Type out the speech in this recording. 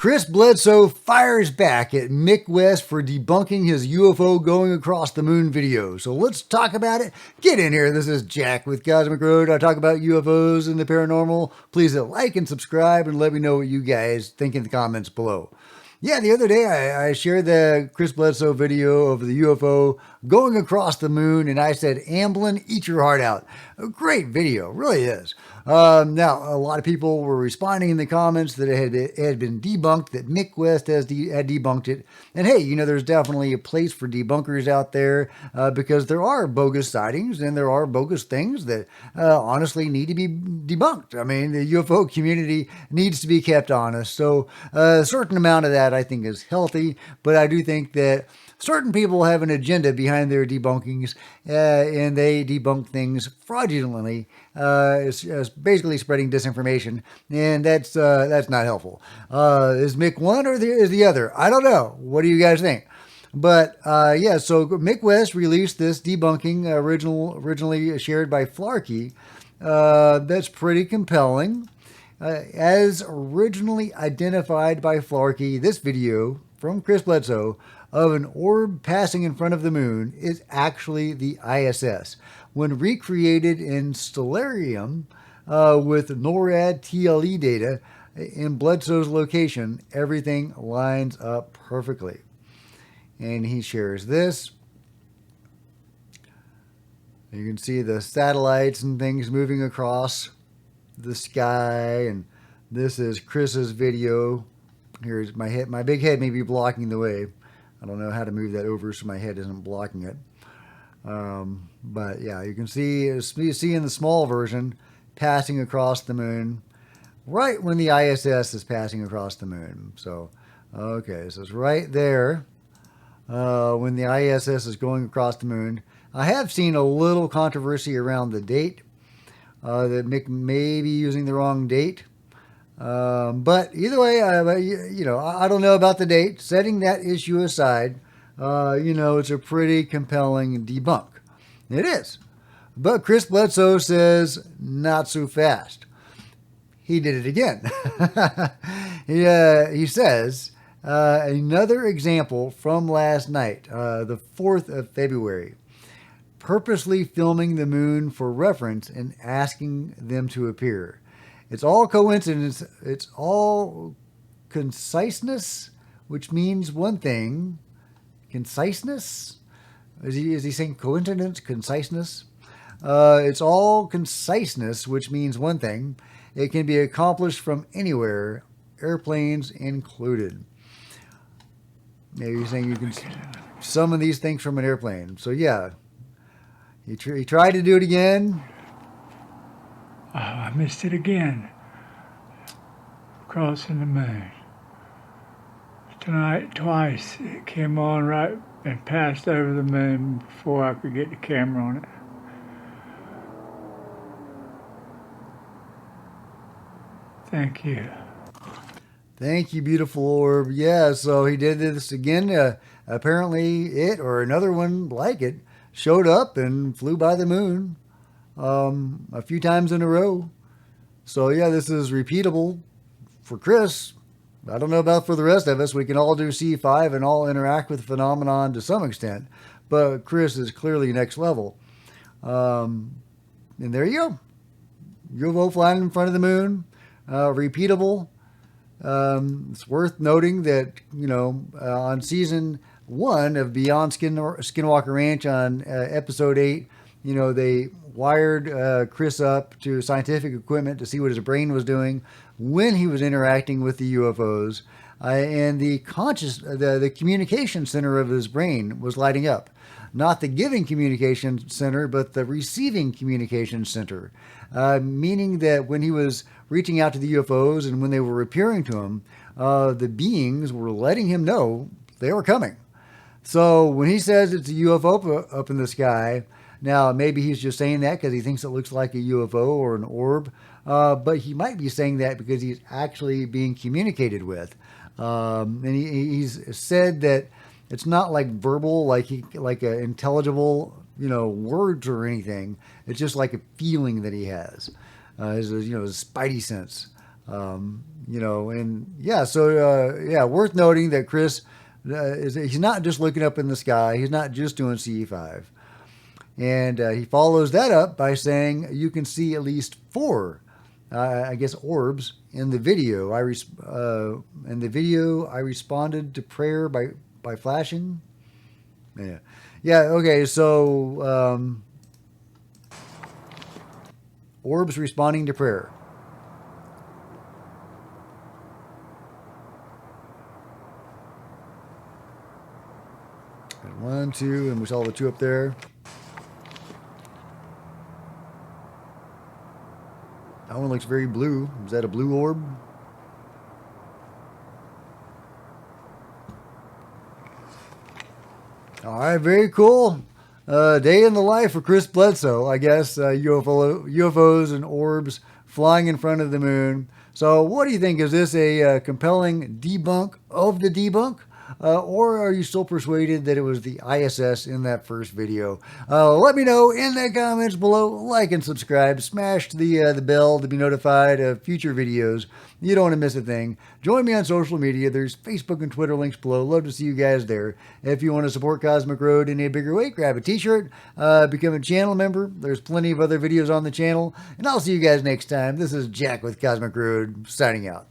Chris Bledsoe fires back at Mick West for debunking his UFO going across the moon video. So let's talk about it. Get in here. This is Jack with Cosmic Road. I talk about UFOs and the paranormal. Please like and subscribe and let me know what you guys think in the comments below. Yeah, the other day I shared the Chris Bledsoe video of the UFO going across the moon, and I said, Amblin, eat your heart out. A great video, really is. Now, a lot of people were responding in the comments that it had been debunked, that Mick West had debunked it. And hey, you know, there's definitely a place for debunkers out there because there are bogus sightings and there are bogus things that honestly need to be debunked. I mean, the UFO community needs to be kept honest. So a certain amount of that I think is healthy, but I do think that certain people have an agenda behind their debunkings, and they debunk things fraudulently. It's basically spreading disinformation, and that's not helpful. Is Mick one or is the other? I don't know. What do you guys think? But yeah, so Mick West released this debunking originally shared by Flarkey. That's pretty compelling. As originally identified by Flarkey, this video from Chris Bledsoe of an orb passing in front of the moon is actually the ISS. When recreated in Stellarium with NORAD TLE data in Bledsoe's location, everything lines up perfectly. And he shares this. You can see the satellites and things moving across the sky, and this is Chris's video. Here's my head. My big head may be blocking the way. I don't know how to move that over so my head isn't blocking it. But yeah, you can see in the small version passing across the moon right when the ISS is passing across the moon. So, okay, so it's right there when the ISS is going across the moon. I have seen a little controversy around the date, that Mick may be using the wrong date. But either way, you know, I don't know about the date. Setting that issue aside, you know, it's a pretty compelling debunk. It is. But Chris Bledsoe says, not so fast. He did it again. He says, another example from last night, the 4th of February. Purposely filming the moon for reference and asking them to appear. It's all coincidence. It's all conciseness, which means one thing. Conciseness? Is he saying coincidence? Conciseness? It's all conciseness, which means one thing. It can be accomplished from anywhere, airplanes included. Maybe he's saying you can summon these things from an airplane. So yeah, he tried to do it again. Oh, I missed it again. Crossing the moon. Tonight, twice, it came on right and passed over the moon before I could get the camera on it. Thank you. Thank you, beautiful orb. Yeah, so he did this again. Apparently it, or another one like it, showed up and flew by the moon a few times in a row. So yeah, this is repeatable for Chris. I don't know about for the rest of us. We can all do C5 and all interact with the phenomenon to some extent, but Chris is clearly next level. And there you go. UFO flying in front of the moon, repeatable. It's worth noting that, you know, on season 1 of Beyond Skinwalker Ranch on episode 8, you know, they wired Chris up to scientific equipment to see what his brain was doing when he was interacting with the UFOs, and the communication center of his brain was lighting up. Not the giving communication center, but the receiving communication center, meaning that when he was reaching out to the UFOs and when they were appearing to him, the beings were letting him know they were coming. So when he says it's a UFO up in the sky, now maybe he's just saying that because he thinks it looks like a UFO or an orb, but he might be saying that because he's actually being communicated with. And he's said that it's not like verbal, like a intelligible, you know, words or anything. It's just like a feeling that he has, his spidey sense. And yeah, so yeah, worth noting that Chris he's not just looking up in the sky. He's not just doing CE5. And he follows that up by saying you can see at least four, I guess, orbs in the video. I responded to prayer by flashing. Yeah, yeah. Okay, so orbs responding to prayer. And 1, 2, and we saw the 2 up there. That one looks very blue. Is that a blue orb? All right, very cool. Day in the life of Chris Bledsoe, I guess. UFOs and orbs flying in front of the moon. So, what do you think? Is this a compelling debunk of the debunk? Or are you still persuaded that it was the ISS in that first video? Let me know in the comments below. Like and subscribe. Smash the bell to be notified of future videos. You don't want to miss a thing. Join me on social media. There's Facebook and Twitter links below. Love to see you guys there. If you want to support Cosmic Road in a bigger way, grab a t-shirt, become a channel member. There's plenty of other videos on the channel. And I'll see you guys next time. This is Jack with Cosmic Road, signing out.